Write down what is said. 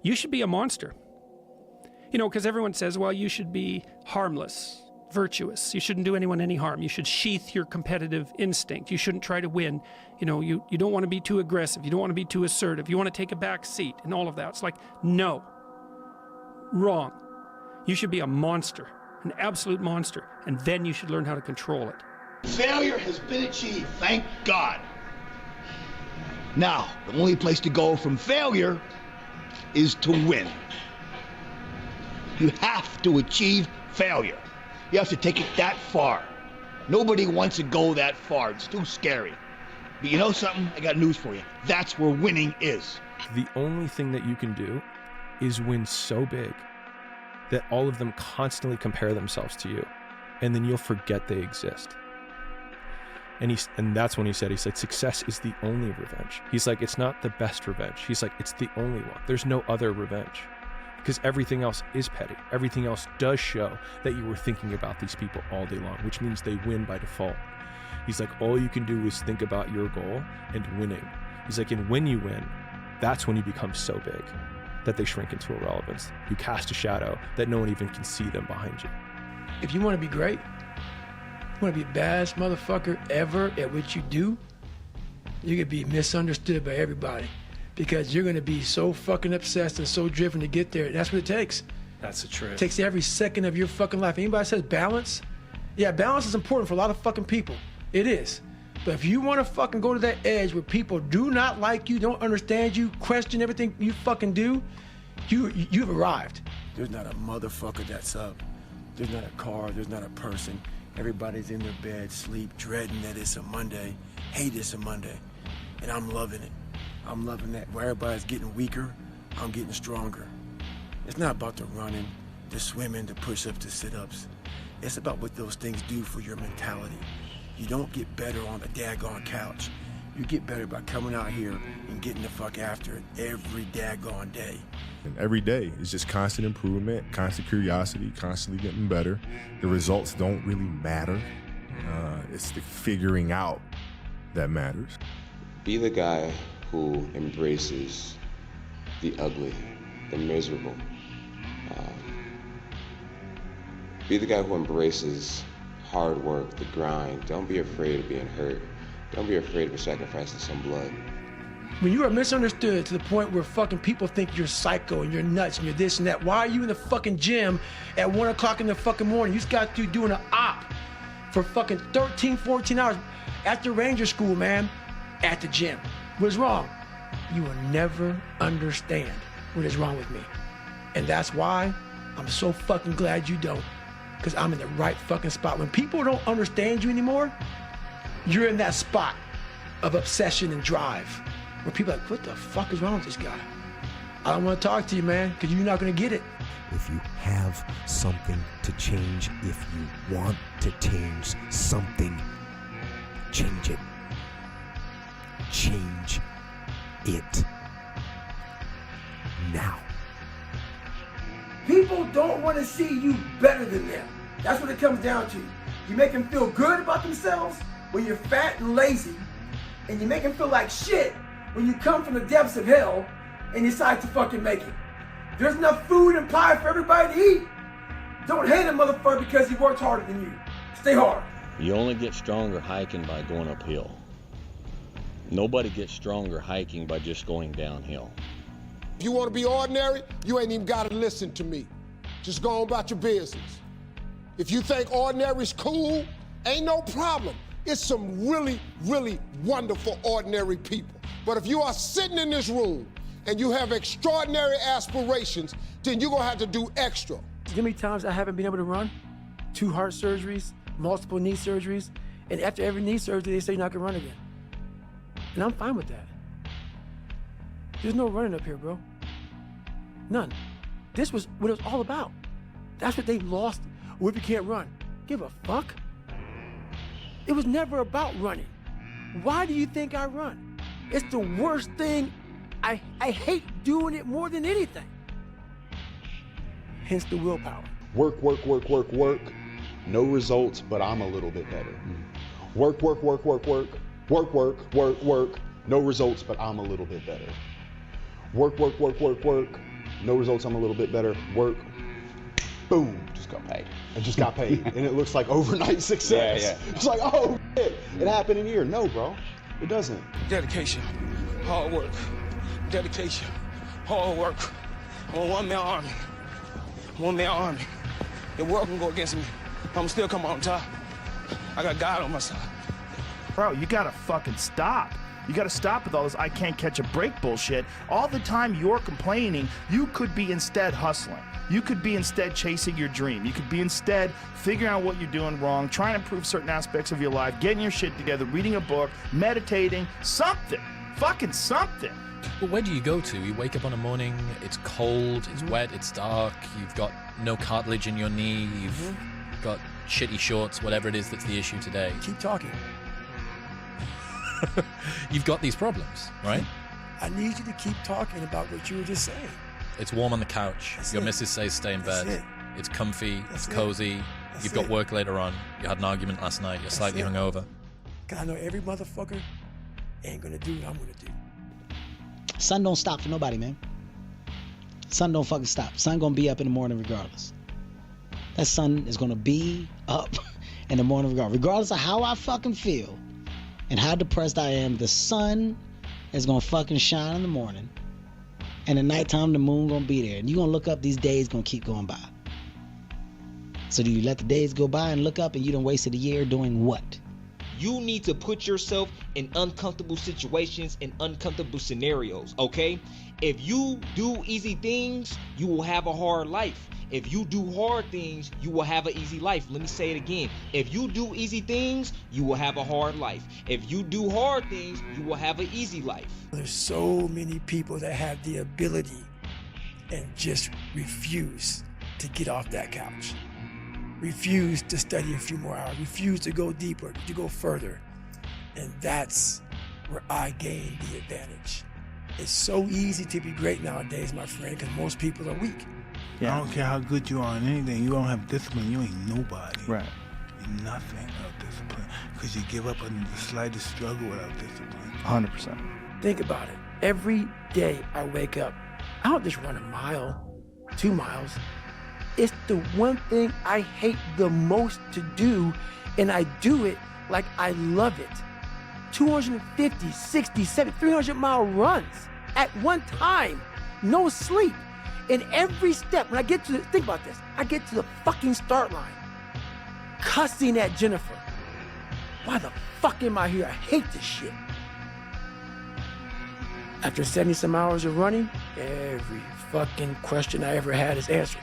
You should be a monster. You know, because everyone says, well, you should be harmless, virtuous. You shouldn't do anyone any harm. You should sheath your competitive instinct. You shouldn't try to win. You know, you don't want to be too aggressive. You don't want to be too assertive. You want to take a back seat and all of that. It's like, no. Wrong. You should be a monster, an absolute monster, and then you should learn how to control it. Failure has been achieved, thank God. Now, the only place to go from failure is to win. You have to achieve failure. You have to take it that far. Nobody wants to go that far. It's too scary. But you know something? I got news for you. That's where winning is. The only thing that you can do is win so big that all of them constantly compare themselves to you, and then you'll forget they exist. And that's when he said, success is the only revenge. He's like, it's not the best revenge. He's like, it's the only one. There's no other revenge. Because everything else is petty. Everything else does show that you were thinking about these people all day long, which means they win by default. He's like, all you can do is think about your goal and winning. He's like, and when you win, that's when you become so big that they shrink into irrelevance. You cast a shadow that no one even can see them behind you. If you want to be great, you want to be the baddest motherfucker ever at what you do, you're going to be misunderstood by everybody because you're going to be so fucking obsessed and so driven to get there. That's what it takes. That's the truth. It takes every second of your fucking life. Anybody says balance? Yeah, balance is important for a lot of fucking people. It is. But if you want to fucking go to that edge where people do not like you, don't understand you, question everything you fucking do, you've arrived. There's not a motherfucker that's up. There's not a car, there's not a person. Everybody's in their bed, sleep, dreading that it's a Monday, hate it's a Monday. And I'm loving it. I'm loving that. Where everybody's getting weaker, I'm getting stronger. It's not about the running, the swimming, the push-ups, the sit-ups. It's about what those things do for your mentality. You don't get better on a daggone couch. You get better by coming out here and getting the fuck after it every daggone day. And every day is just constant improvement, constant curiosity, constantly getting better. The results don't really matter. It's the figuring out that matters. Be the guy who embraces the ugly, the miserable. Be the guy who embraces hard work, the grind. Don't be afraid of being hurt. Don't be afraid of sacrificing some blood. When you are misunderstood to the point where fucking people think you're psycho and you're nuts and you're this and that, why are you in the fucking gym at 1 o'clock in the fucking morning? You just got to doing an op for fucking 13, 14 hours after Ranger School, man, at the gym. What's wrong? You will never understand what is wrong with me. And that's why I'm so fucking glad you don't, because I'm in the right fucking spot. When people don't understand you anymore, you're in that spot of obsession and drive where people are like, what the fuck is wrong with this guy? I don't want to talk to you, man, because you're not going to get it. If you have something to change, if you want to change something, change it. Change it now. People don't want to see you better than them. That's what it comes down to. You make them feel good about themselves when you're fat and lazy, and you make them feel like shit when you come from the depths of hell and decide to fucking make it. There's enough food and pie for everybody to eat. Don't hate a motherfucker because he worked harder than you. Stay hard. You only get stronger hiking by going uphill. Nobody gets stronger hiking by just going downhill. If you want to be ordinary, you ain't even got to listen to me. Just go on about your business. If you think ordinary's cool, ain't no problem. It's some really, really wonderful ordinary people. But if you are sitting in this room and you have extraordinary aspirations, then you're gonna have to do extra. You know how many times I haven't been able to run? 2 heart surgeries, multiple knee surgeries, and after every knee surgery, they say you're not gonna run again. And I'm fine with that. There's no running up here, bro. None. This was what it was all about. That's what they lost. What if you can't run? Give a fuck. It was never about running. Why do you think I run? It's the worst thing. I hate doing it more than anything. Hence the willpower. Work, work, work, work, work. No results, but I'm a little bit better. Work, work, work, work, work. Work, work, work, work. No results, but I'm a little bit better. Work, work, work, work, work. No results, I'm a little bit better. Work, boom, just got paid. I just got paid. And it looks like overnight success. Yeah. It's like, oh, shit, it happened in here. No, bro, it doesn't. Dedication, hard work. Dedication, hard work. I'm a one-man army. One-man army. The world can go against me. I'm still come on top. I got God on my side. Bro, you gotta fucking stop. You gotta stop with all this I can't catch a break bullshit. All the time you're complaining, you could be instead hustling. You could be instead chasing your dream. You could be instead figuring out what you're doing wrong, trying to improve certain aspects of your life, getting your shit together, reading a book, meditating, something. Fucking something. But where do you go to? You wake up on a morning, it's cold, it's wet, it's dark, you've got no cartilage in your knee, you've got shitty shorts, whatever it is that's the issue today. Keep talking. You've got these problems, right? I need you to keep talking about what you were just saying. It's warm on the couch. That's Your it. missus says stay in That's bed. it. It's comfy, That's it's it. cozy. That's You've got it. work later on. You had an argument last night. You're slightly it. hungover. Cause I know every motherfucker ain't gonna do what I'm gonna do. Sun don't stop for nobody, man. Sun don't fucking stop. Sun gonna be up in the morning regardless. That sun is gonna be up in the morning regardless of how I fucking feel and how depressed I am. The sun is gonna fucking shine in the morning, and at nighttime the moon gonna be there, and you gonna look up. These days gonna keep going by. So do you let the days go by and look up and you done wasted a year doing what? You need to put yourself in uncomfortable situations and uncomfortable scenarios, okay? If you do easy things, you will have a hard life. If you do hard things, you will have an easy life. Let me say it again. If you do easy things, you will have a hard life. If you do hard things, you will have an easy life. There's so many people that have the ability and just refuse to get off that couch. Refuse to study a few more hours. Refuse to go deeper, to go further. And that's where I gain the advantage. It's so easy to be great nowadays, my friend, because most people are weak. I don't care how good you are in anything. You don't have discipline, you ain't nobody. Right. You're nothing without discipline. Because you give up on the slightest struggle without discipline. 100%. Think about it. Every day I wake up, I don't just run a mile, 2 miles. It's the one thing I hate the most to do, and I do it like I love it. 250, 60, 70, 300-mile runs at one time, no sleep. And every step, when I get to the, think about this, I get to the fucking start line, cussing at Jennifer. Why the fuck am I here? I hate this shit. After 70 some hours of running, every fucking question I ever had is answered.